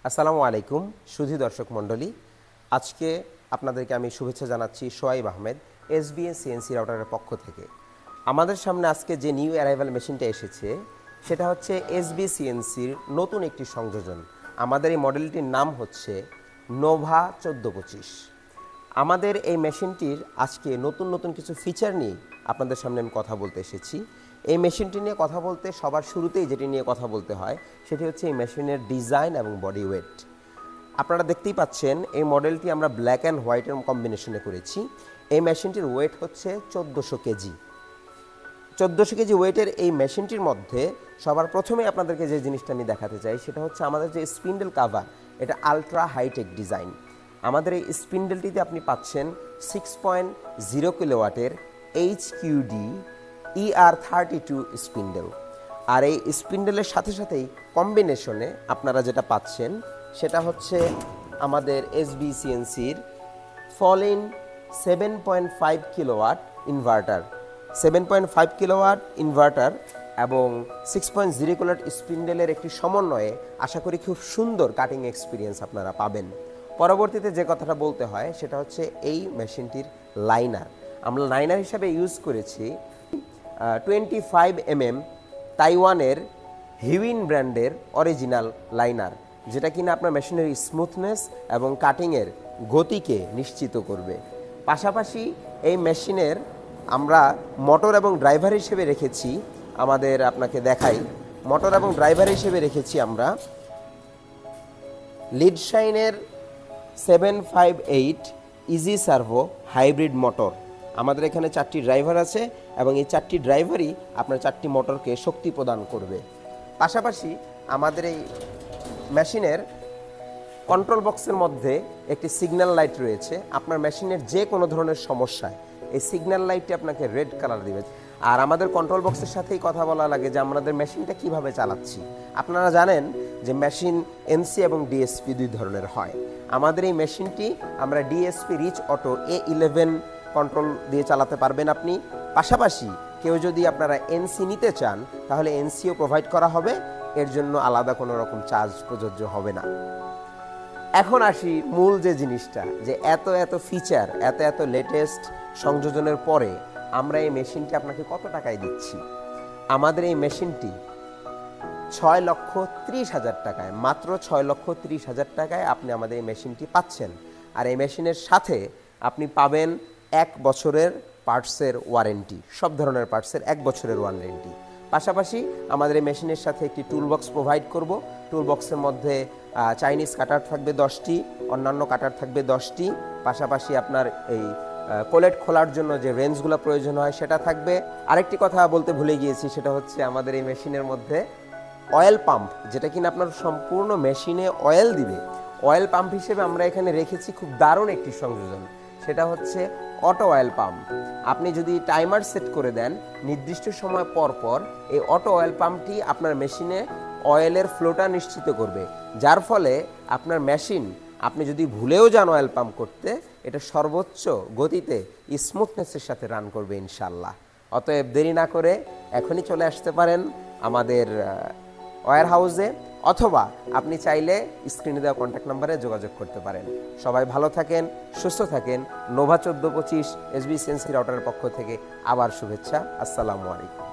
আসসালামু আলাইকুম সুধী দর্শক মণ্ডলী, আজকে আপনাদেরকে আমি শুভেচ্ছা জানাচ্ছি সোয়াইব আহমেদ এসবিএস সিএনসি রাউটারের পক্ষ থেকে। আমাদের সামনে আজকে যে নিউ অ্যারাইভাল মেশিনটা এসেছে সেটা হচ্ছে এসবি সিএনসির নতুন একটি সংযোজন। আমাদের এই মডেলটির নাম হচ্ছে নোভা 1425। আমাদের এই মেশিনটির আজকে নতুন নতুন কিছু ফিচার নিয়ে আপনাদের সামনে আমি কথা বলতে এসেছি। এই মেশিনটি নিয়ে কথা বলতে সবার শুরুতেই যেটি নিয়ে কথা বলতে হয় সেটি হচ্ছে এই মেশিনের ডিজাইন এবং বডি ওয়েট। আপনারা দেখতেই পাচ্ছেন এই মডেলটি আমরা ব্ল্যাক অ্যান্ড হোয়াইটের কম্বিনেশনে করেছি। এই মেশিনটির ওয়েট হচ্ছে 1400 কেজি। 1400 কেজি ওয়েটের এই মেশিনটির মধ্যে সবার প্রথমে আপনাদেরকে যে জিনিসটা আমি দেখাতে চাই সেটা হচ্ছে আমাদের যে স্পিন্ডেল কাভার, এটা আলট্রা হাইটেক ডিজাইন। আমাদের এই স্পিন্ডেলটিতে আপনি পাচ্ছেন 6.0 কিলোওয়াটের 𝐂𝐍𝐂 𝐑𝐴R32 স্পিন্ডেল। আর এই স্পিন্ডেলের সাথে সাথেই কম্বিনেশনে আপনারা যেটা পাচ্ছেন সেটা হচ্ছে আমাদের এসবি সিএনসির ফল-ইন 7.5 কিলোওয়াট ইনভার্টার। 7.5 কিলোওয়াট ইনভার্টার এবং 6.0 কিলোওয়াট স্পিন্ডেলের একটি সমন্বয়ে আশা করি খুব সুন্দর কাটিং এক্সপিরিয়েন্স আপনারা পাবেন। পরবর্তীতে যে কথাটা বলতে হয় সেটা হচ্ছে এই মেশিনটির লাইনার। আমরা লাইনার হিসাবে ইউজ করেছি 25 mm তাইওয়ানের হিউইন ব্র্যান্ডের অরিজিনাল লাইনার, যেটা কিনা আপনার মেশিনের স্মুথনেস এবং কাটিংয়ের গতিকে নিশ্চিত করবে। পাশাপাশি এই মেশিনের আমরা মোটর এবং ড্রাইভার হিসেবে রেখেছি, আমাদের আপনাকে দেখাই, মোটর এবং ড্রাইভার হিসেবে রেখেছি আমরা লিডশাইনের 758 ইজি সার্ভো হাইব্রিড মোটর। আমাদের এখানে 4টি ড্রাইভার আছে এবং এই 4টি ড্রাইভারই আপনার 4টি মোটরকে শক্তি প্রদান করবে। পাশাপাশি আমাদের এই মেশিনের কন্ট্রোল বক্সের মধ্যে একটি সিগন্যাল লাইট রয়েছে। আপনার মেশিনের যে কোনো ধরনের সমস্যায় এই সিগন্যাল লাইটটি আপনাকে রেড কালার দিবে। আর আমাদের কন্ট্রোল বক্সের সাথেই কথা বলা লাগে যে আমাদের মেশিনটা কিভাবে চালাচ্ছি। আপনারা জানেন যে মেশিন এনসি এবং ডিএসপি দুই ধরনের হয়। আমাদের এই মেশিনটি আমরা DSP rich auto A11 control দিয়ে চালাতে পারবেন আপনি। পাশাপাশি কেউ যদি আপনারা এনসি নিতে চান তাহলে এনসিও প্রোভাইড করা হবে, এর জন্য আলাদা কোনো রকম চার্জ প্রযোজ্য হবে না। এখন আসি মূল যে জিনিসটা, যে এত ফিচার, এত লেটেস্ট সংযোজনের পরে আমরা এই মেশিনটি আপনাকে কত টাকায় দিচ্ছি। আমাদের এই মেশিনটি 6,30,000 টাকায়, মাত্র 6,30,000 টাকায় আপনি আমাদের এই মেশিনটি পাচ্ছেন। আর এই মেশিনের সাথে আপনি পাবেন 1 বছরের পার্টসের ওয়ারেন্টি, সব ধরনের পার্টসের 1 বছরের ওয়ারেন্টি। পাশাপাশি আমাদের এই মেশিনের সাথে একটি টুল বক্স প্রোভাইড করব। টুল বক্সের মধ্যে চাইনিজ কাটার থাকবে 10টি, অন্যান্য কাটার থাকবে 10টি। পাশাপাশি আপনার এই কোলেট খোলার জন্য যে রেঞ্জগুলো প্রয়োজন হয় সেটা থাকবে। আরেকটি কথা বলতে ভুলে গিয়েছি, সেটা হচ্ছে আমাদের এই মেশিনের মধ্যে অয়েল পাম্প, যেটা কিনা আপনার সম্পূর্ণ মেশিনে অয়েল দিবে। অয়েল পাম্প হিসেবে আমরা এখানে রেখেছি খুব দারুণ একটি সংযোজন, সেটা হচ্ছে অটো অয়েল পাম্প। আপনি যদি টাইমার সেট করে দেন নির্দিষ্ট সময় পর পর এই অটো অয়েল পাম্পটি আপনার মেশিনে অয়েলের ফ্লোটা নিশ্চিত করবে, যার ফলে আপনার মেশিন, আপনি যদি ভুলেও যান অয়েল পাম্প করতে, এটা সর্বোচ্চ গতিতে স্মুথনেসের সাথে রান করবে ইনশাল্লাহ। অতএব দেরি না করে এখনই চলে আসতে পারেন আমাদের ওয়্যার হাউসে, অথবা আপনি চাইলে স্ক্রিনে দেওয়া কন্ট্যাক্ট নাম্বারে যোগাযোগ করতে পারেন। সবাই ভালো থাকেন, সুস্থ থাকেন। নোভা 1425 এসবি সিএনসি রাউটারের পক্ষ থেকে আবার শুভেচ্ছা। আসসালামু আলাইকুম।